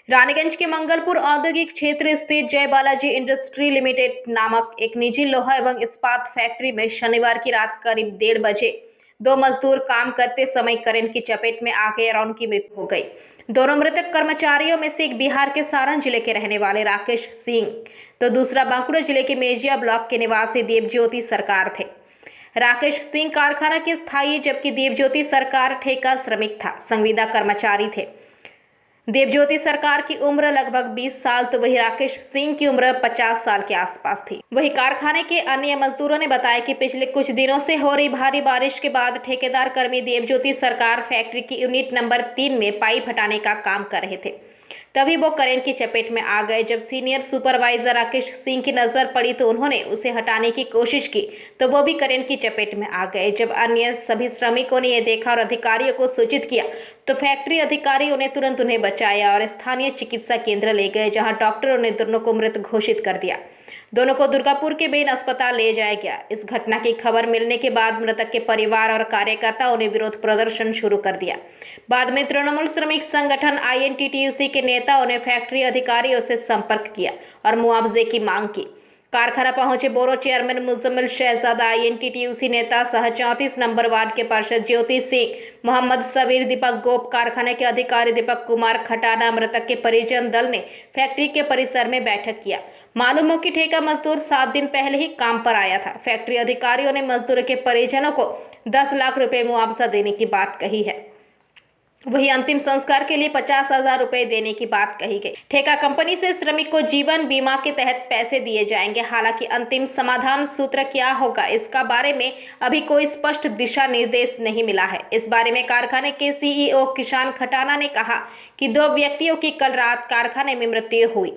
रानीगंज के मंगलपुर औद्योगिक क्षेत्र स्थित जय बालाजी इंडस्ट्री लिमिटेड नामक एक निजी लोहा एवं इस्पात फैक्ट्री में शनिवार की रात करीब 1:30 बजे दो मजदूर काम करते समय करंट की चपेट में आ गए और उनकी मृत्यु हो गई। दोनों मृतक कर्मचारियों में से एक बिहार के सारण जिले के रहने वाले राकेश सिंह तो दूसरा बांकुड़ा जिले के मेजिया ब्लॉक के निवासी देवज्योति सरकार थे। राकेश सिंह कारखाना के स्थायी जबकि देवज्योति सरकार ठेका श्रमिक था, संविदा कर्मचारी थे। देवज्योति सरकार की उम्र लगभग 20 साल तो वही राकेश सिंह की उम्र 50 साल के आसपास थी। वही कारखाने के अन्य मजदूरों ने बताया कि पिछले कुछ दिनों से हो रही भारी बारिश के बाद ठेकेदार कर्मी देवज्योति सरकार फैक्ट्री की यूनिट नंबर 3 में पाइप हटाने का काम कर रहे थे, तभी वो करंट की चपेट में आ गए। जब सीनियर सुपरवाइजर राकेश सिंह की नजर पड़ी तो उन्होंने उसे हटाने की कोशिश की तो वो भी करंट की चपेट में आ गए। जब अन्य सभी श्रमिकों ने यह देखा और अधिकारियों को सूचित किया तो फैक्ट्री अधिकारी उन्हें तुरंत बचाया और स्थानीय चिकित्सा केंद्र ले गए, जहां डॉक्टरों ने दोनों को मृत घोषित कर दिया। दोनों को दुर्गापुर के बेन अस्पताल ले जाया गया। इस घटना की खबर मिलने के बाद मृतक के परिवार और कार्यकर्ताओं ने विरोध प्रदर्शन शुरू कर दिया। बाद में तृणमूल श्रमिक संगठन INTTUC के नेताओं ने फैक्ट्री अधिकारियों से संपर्क किया और मुआवजे की मांग की। कारखाना पहुंचे बोरो चेयरमैन मुजम्मिल शहजादा, INTTUC नेता सह 34 नंबर वार्ड के पार्षद ज्योति सिंह, मोहम्मद सबीर, दीपक गोप, कारखाने के अधिकारी दीपक कुमार खटाना, मृतक के परिजन दल ने फैक्ट्री के परिसर में बैठक किया। मालूम हो कि ठेका मजदूर 7 दिन पहले ही काम पर आया था। फैक्ट्री अधिकारियों ने मजदूरों के परिजनों को 10 लाख रुपए मुआवजा देने की बात कही है। वही अंतिम संस्कार के लिए 50,000 रुपए देने की बात कही गई। ठेका कंपनी से श्रमिक को जीवन बीमा के तहत पैसे दिए जाएंगे। हालांकि अंतिम समाधान सूत्र क्या होगा इसका बारे में अभी कोई स्पष्ट दिशा निर्देश नहीं मिला है। इस बारे में कारखाने के CEO किसान खटाना ने कहा कि 2 व्यक्तियों की कल रात कारखाने में मृत्यु हुई।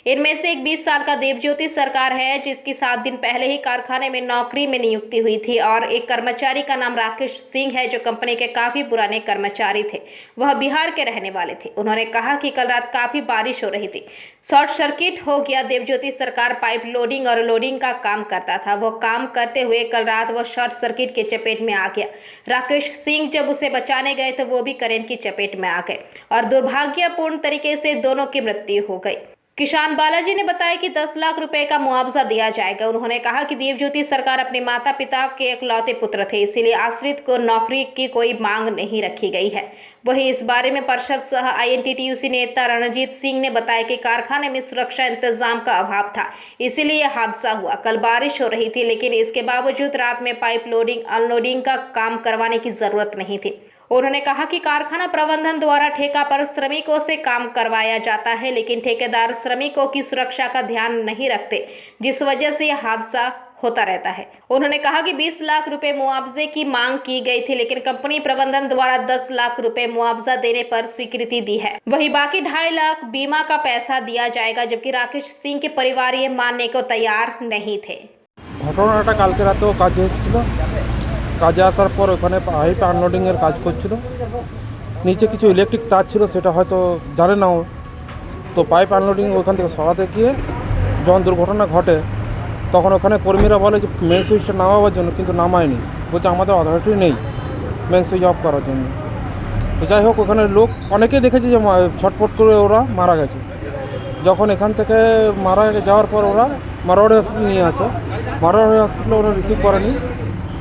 इनमें से एक 20 साल का देवज्योति सरकार है, जिसकी 7 दिन पहले ही कारखाने में नौकरी में नियुक्ति हुई थी, और एक कर्मचारी का नाम राकेश सिंह है जो कंपनी के काफी पुराने कर्मचारी थे। वह बिहार के रहने वाले थे। उन्होंने कहा कि कल रात काफी बारिश हो रही थी, शॉर्ट सर्किट हो गया। देवज्योति सरकार पाइप लोडिंग और लोडिंग का काम करता था। वो काम करते हुए कल रात वो शॉर्ट सर्किट के चपेट में आ गया। राकेश सिंह जब उसे बचाने गए तो वो भी करंट की चपेट में आ गए और दुर्भाग्यपूर्ण तरीके से दोनों की मृत्यु हो गई। किसान बालाजी ने बताया कि 10 लाख रुपए का मुआवजा दिया जाएगा। उन्होंने कहा कि देवज्योति सरकार अपने माता पिता के इकलौते पुत्र थे, इसीलिए आश्रित को नौकरी की कोई मांग नहीं रखी गई है। वहीं इस बारे में पार्षद सह INTTUC नेता रणजीत सिंह ने बताया कि कारखाने में सुरक्षा इंतजाम का अभाव था, इसीलिए यह हादसा हुआ। कल बारिश हो रही थी, लेकिन इसके बावजूद रात में पाइप लोडिंग अनलोडिंग का काम करवाने की जरूरत नहीं थी। उन्होंने कहा कि कारखाना प्रबंधन द्वारा ठेका पर श्रमिकों से काम करवाया जाता है, लेकिन ठेकेदार श्रमिकों की सुरक्षा का ध्यान नहीं रखते, जिस वजह से यह हादसा होता रहता है। उन्होंने कहा कि 20 लाख रुपए मुआवजे की मांग की गई थी, लेकिन कंपनी प्रबंधन द्वारा 10 लाख रुपए मुआवजा देने पर स्वीकृति दी है। वही बाकी 2.5 लाख बीमा का पैसा दिया जाएगा, जबकि राकेश सिंह के परिवार ये मानने को तैयार नहीं थे। ঘটনাটা কালকে রাতেও কাজ এসেছিল। কাজে আসার পর ওখানে পাইপ আনলোডিংয়ের কাজ করছিল। নিচে কিছু ইলেকট্রিক তার ছিল, সেটা হয়তো জানে না ও। তো পাইপ আনলোডিং ওখান থেকে সরাতে গিয়ে যখন দুর্ঘটনা ঘটে তখন ওখানে কর্মীরা বলে যে মেন সুইচটা নামাবার জন্য, কিন্তু নামায়নি। বলছে আমাদের অথরিটি নেই মেন সুইচ অফ করার জন্য। তো যাই হোক, ওখানে লোক অনেকেই দেখেছে যে ছটফট করে ওরা মারা গেছে। যখন এখান থেকে মারা যাওয়ার পর ওরা মারোয়াড়ি হসপিটাল নিয়ে আসে। মারোয়াড়ি হসপিটালে ওরা রিসিভ করেনি,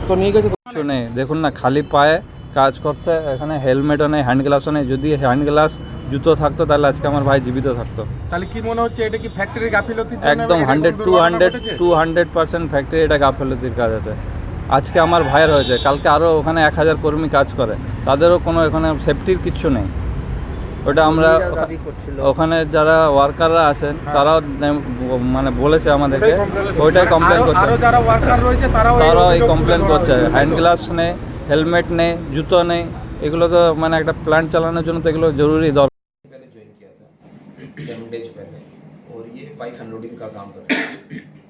তো নিয়ে গেছে। শুনে দেখুন না, খালি পায়ে কাজ করছে, এখানে হেলমেটও নেই, হ্যান্ড গ্লাসও নেই। যদি হ্যান্ড গ্লাস জুতো থাকতো তাহলে আজকে আমার ভাই জীবিত থাকতো। তাহলে কি মনে হচ্ছে এটা কি ফ্যাক্টরির গাফিলতি? একদম 200% ফ্যাক্টরি এটা গাফিলতির কাজ আছে। আজকে আমার ভাইয়ের হয়েছে, কালকে আরও ওখানে 1000 কর্মী কাজ করে, তাদেরও কোনো এখানে সেফটির কিচ্ছু নেই। ওটা আমরা ওখানে যারা ওয়ার্কাররা আছেন তারাও মানে বলেছে আমাদেরকে, ওইটাই কমপ্লেন করছে। তারাও এই কমপ্লেন করছে, হ্যান্ড গ্লাভস নেই, হেলমেট নেই, জুতো নেই। এগুলো তো মানে একটা প্ল্যান্ট চালানোর জন্য তো এগুলো জরুরি দরকার। पहले ज्वाइन किया था 7 डेज पहले, और ये पाइप अनलोडिंग का काम करते हैं।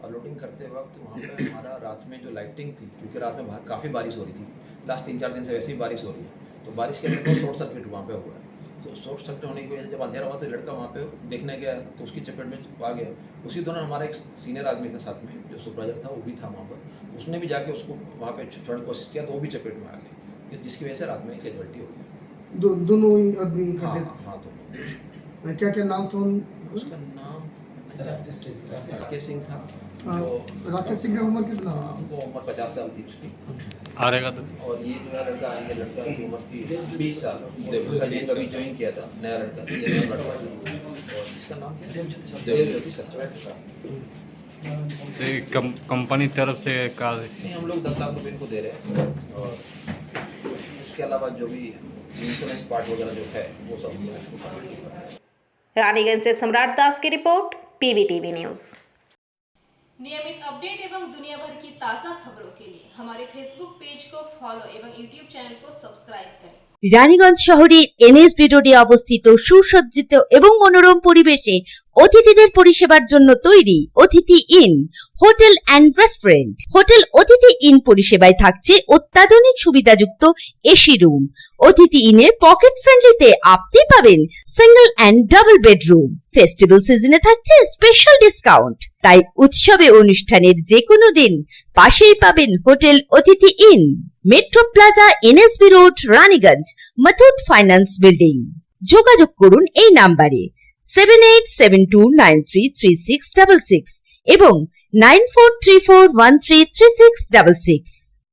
अनलोडिंग करते वक्त वहाँ पे हमारा रात में जो लाइटिंग थी, क्योंकि रात में बाहर काफ़ी बारिश हो रही थी, लास्ट 3-4 दिन से वैसे ही बारिश हो रही है, तो बारिश के अंदर शॉर्ट सर्किट वहाँ पे हुआ है। तो शॉर्ट सर्किट होने की वजह से जब अंधेरा हुआ तो लड़का वहाँ पे देखने गया तो उसकी चपेट में आ गया। उसी दौरान हमारा एक सीनियर आदमी था साथ में, जो सुपरवाइजर था, वो भी था वहाँ पर। उसने भी जाके उसको वहाँ पे छोड़ने की कोशिश किया तो वो भी चपेट में आ गया, जिसकी वजह से रात में कैजुअल्टी हो गई। दोनों आदमी हाँ, दोनों। क्या क्या नाम था उसका नाम राकेश सिंह था। जो राकेश सिंह का उम्र कितना? वो उम्र 50 साल थी उसकी। आरेगा तो और ये जो है लड़का, ये लड़का की उम्र थी 20 साल। ये अभी ज्वाइन किया था, नया लड़का, ये नया लड़का था। और इसका नाम क्या है? देवज्योति सस्पेक्ट था। कंपनी तरफ से कार नहीं, हम लोग 10 लाख रुपए इनको दे रहे हैं, और उसके अलावा जो भी इंश्योरेंस पार्ट वगैरह जो है वो सब हम लोग इसको करेंगे। रानीगंज से सम्राट दास की रिपोर्ट, PBTV न्यूज़। नियमित अपडेट एवं दुनिया भर की ताज़ा खबरों के लिए हमारे फेसबुक पेज को फॉलो एवं यूट्यूब चैनल को सब्सक्राइब करें। রানীগঞ্জ শহরের NSB রোডে অবস্থিত সুসজ্জিত এবং মনোরম পরিবেশে অতিথিদের পরিষেবার জন্য তৈরি অতিথি in hotel and restaurant. Hotel অতিথি ইন পরিষেবায় থাকছে অত্যাধুনিক সুবিধাযুক্ত এসি রুম। অতিথি ইনে পকেট ফ্রেন্ডলিতে আপনি পাবেন single and double bedroom. Festival সিজনে থাকছে স্পেশাল ডিসকাউন্ট। তাই উৎসবে অনুষ্ঠানের যে কোনো দিন পাশেই পাবেন হোটেল অতিথি in, metro plaza, NSB road, Raniganj, Muthoot finance building. যোগাযোগ করুন এই নাম্বারে 7872933666 এবং 9434133666।